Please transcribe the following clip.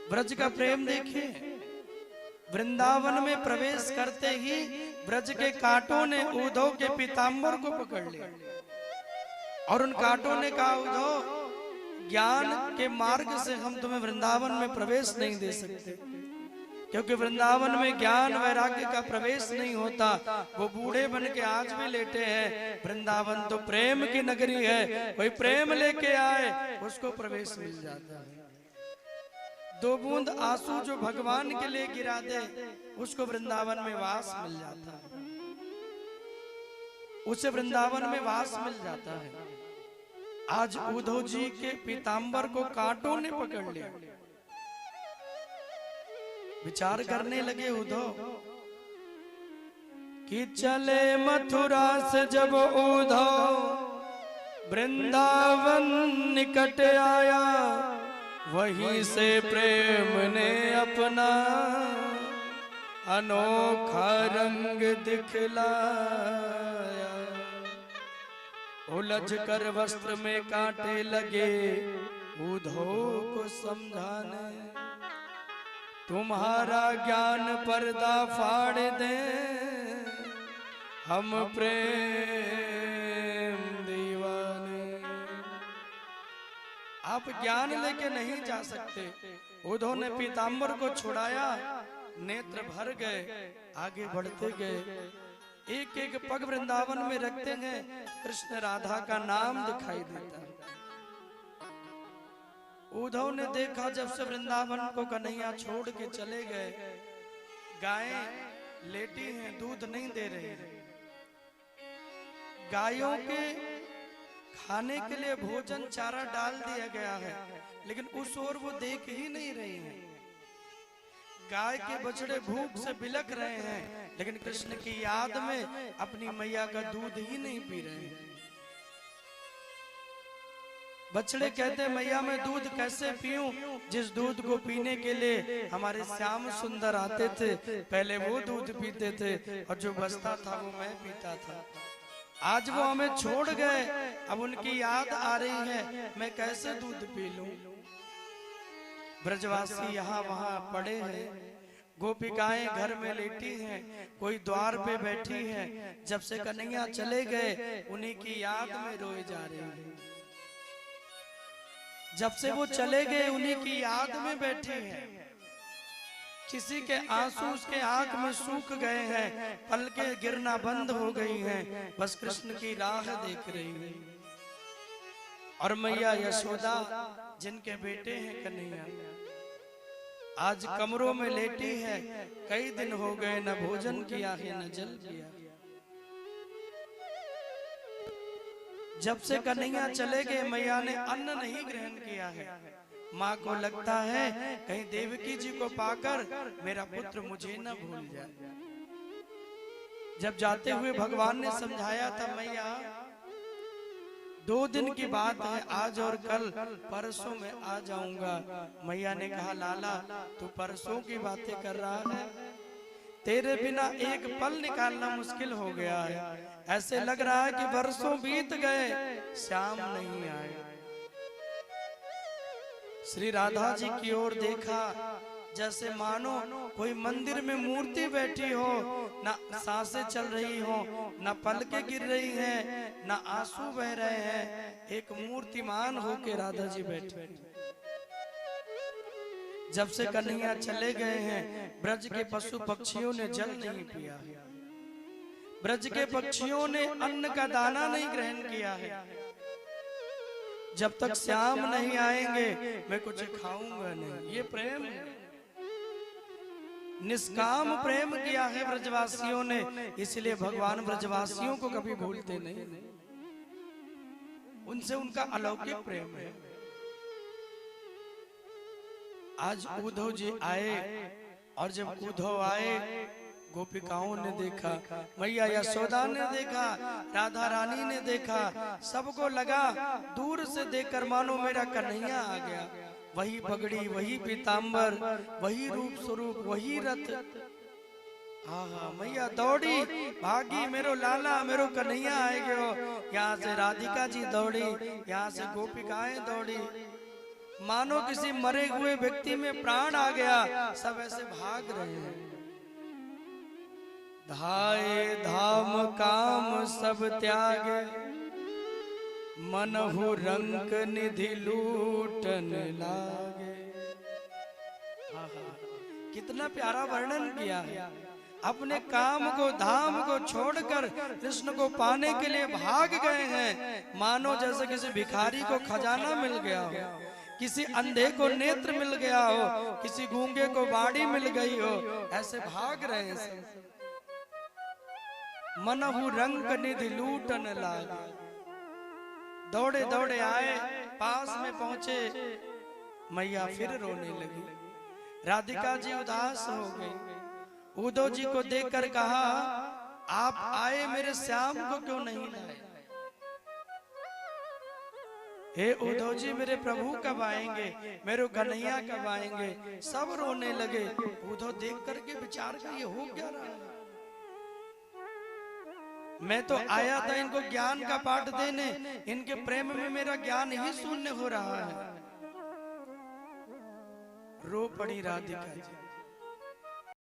ब्रज का प्रेम देखिए। वृंदावन में प्रवेश करते ही ब्रज के कांटों ने उद्धव के पीताम्बर को पकड़ लिया और उन कांटों ने कहा, उद्धव ज्ञान के मार्ग से हम तुम्हें वृंदावन में प्रवेश नहीं दे सकते, क्योंकि वृंदावन में ज्ञान वैराग्य का प्रवेश नहीं होता। वो बूढ़े बन के आज भी लेटे हैं। वृंदावन तो प्रेम की नगरी है, कोई प्रेम लेके आए उसको प्रवेश मिल जाता है। दो बूंद आंसू जो भगवान के लिए गिरा दे उसको वृंदावन में वास मिल जाता है, उसे वृंदावन में वास मिल जाता है। आज उद्धव जी के पीताम्बर को कांटों ने पकड़ लिया। विचार करने लगे उद्धव कि चले मथुरा से जब उद्धव वृंदावन निकट आया, वहीं से प्रेम ने अपना अनोखा रंग दिखलाया। उलझ कर वस्त्र में कांटे लगे उद्धव को समझाने, तुम्हारा ज्ञान पर्दा फाड़ दे, हम प्रेम दीवाने। आप ज्ञान लेके नहीं जा सकते। उद्धव ने पीताम्बर को छुड़ाया, नेत्र भर गए, आगे बढ़ते गए। एक एक पग वृंदावन में रखते हैं, कृष्ण राधा का नाम दिखाई देता है। उद्धव ने देखा जब से वृंदावन को कन्हैया छोड़ के चले गए, गायें लेटी हैं, दूध नहीं दे रही हैं। गायों के खाने के लिए भोजन चारा डाल दिया गया है, लेकिन उस ओर वो देख ही नहीं रही हैं। गाय के बछड़े भूख से बिलख रहे हैं, लेकिन कृष्ण की याद में अपनी मैया का दूध ही नहीं पी रहे हैं। बछड़े कहते हैं, मैया मैं दूध कैसे पीऊं, जिस दूध को पीने के लिए हमारे श्याम सुंदर आते थे, पहले वो दूध पीते थे और जो बचता था वो मैं पीता था। आज वो हमें छोड़ गए, अब उनकी याद आ रही है, मैं कैसे दूध पी लूं। ब्रजवासी यहाँ वहां पड़े हैं, गोपिकाएं घर में लेटी हैं, कोई द्वार पे बैठी हैं। जब से कन्हैया चले गए उन्हीं की याद में रोए जा रहे हैं। जब से वो चले गए उन्हीं की याद में बैठी हैं। किसी के आंसू उसके आंख में सूख गए हैं, पलकें गिरना बंद हो गई हैं, बस कृष्ण की राह देख रही है। और मैया यशोदा जिनके बेटे हैं कन्हैया, आज कमरों में लेटी है। कई दिन हो गए न भोजन किया है न जल पिया। जब से कन्हैया चले गए मैया ने अन्न नहीं ग्रहण किया है। माँ को लगता है कहीं देवकी जी को पाकर मेरा पुत्र मुझे न भूल जाए। जब जाते हुए भगवान ने समझाया था, मैया 2 दिन की बात है, आज और कल, परसों में आ जाऊंगा। मैया ने कहा, लाला तू परसों की बातें कर रहा है, तेरे बिना एक पल निकालना मुश्किल हो गया है। ऐसे लग रहा है कि वर्षों बीत गए, श्याम नहीं आए। श्री राधा जी की ओर देखा, जैसे मानो कोई मंदिर में मूर्ति बैठी हो, ना सांसें चल रही हो, ना पलकें गिर रही हैं, ना आंसू बह रहे हैं। एक मूर्तिमान होके राधा जी बैठे। जब से कन्हैया चले गए हैं, ब्रज के पशु पक्षियों ने जल नहीं पिया, ब्रज के पक्षियों ने अन्न का दाना नहीं ग्रहण किया है। जब तक श्याम नहीं आएंगे मैं कुछ खाऊंगा नहीं। ये प्रेम है, निष्काम प्रेम किया है ब्रजवासियों ने, इसलिए भगवान ब्रजवासियों को कभी भूलते नहीं। उनसे उनका अलौकिक प्रेम है। आज उद्धव जी आए, और जब उद्धव आए गोपिकाओं ने देखा, मैया यशोदा ने देखा, राधा रानी ने देखा, सबको लगा दूर से देखकर मानो मेरा कन्हैया आ गया। वही पगड़ी, वही पीताम्बर, वही रूप स्वरूप, वही रथ। हाँ, मैया दौड़ी, भागी, मेरो लाला, मेरो कन्हैया आए गयो। यहाँ से राधिका जी दौड़ी, यहाँ से गोपिकाएं दौड़ी। मानो किसी मरे हुए व्यक्ति में प्राण आ गया, सब ऐसे भाग रहे हैं। धाये धाम काम सब त्यागे, मनहु रंक निधि लूटन लागे। कितना प्यारा वर्णन किया है। अपने काम को धाम को छोड़कर कृष्ण को पाने के लिए भाग गए हैं। मानो जैसे किसी भिखारी को खजाना मिल गया हो, किसी अंधे को नेत्र मिल गया हो, किसी गूंगे को बाड़ी मिल गई हो, ऐसे भाग रहे हैं। मनहु रंक निधि लूटन लागे। दौड़े दौड़े आए, पास में पहुंचे, मैया फिर रोने लगी। राधिका जी उदास हो गई। उद्धव जी को देखकर कहा, आप आए मेरे श्याम को क्यों नहीं लाए? हे उद्धव जी, मेरे प्रभु कब आएंगे, मेरे कन्हैया कब आएंगे? सब रोने लगे। उद्धव देख करके विचार कर, ये हो क्या रहा है? मैं तो आया था इनको ज्ञान का पाठ देने, इनके प्रेम में मेरा ज्ञान ही शून्य हो रहा है। रो पड़ी राधिका जी।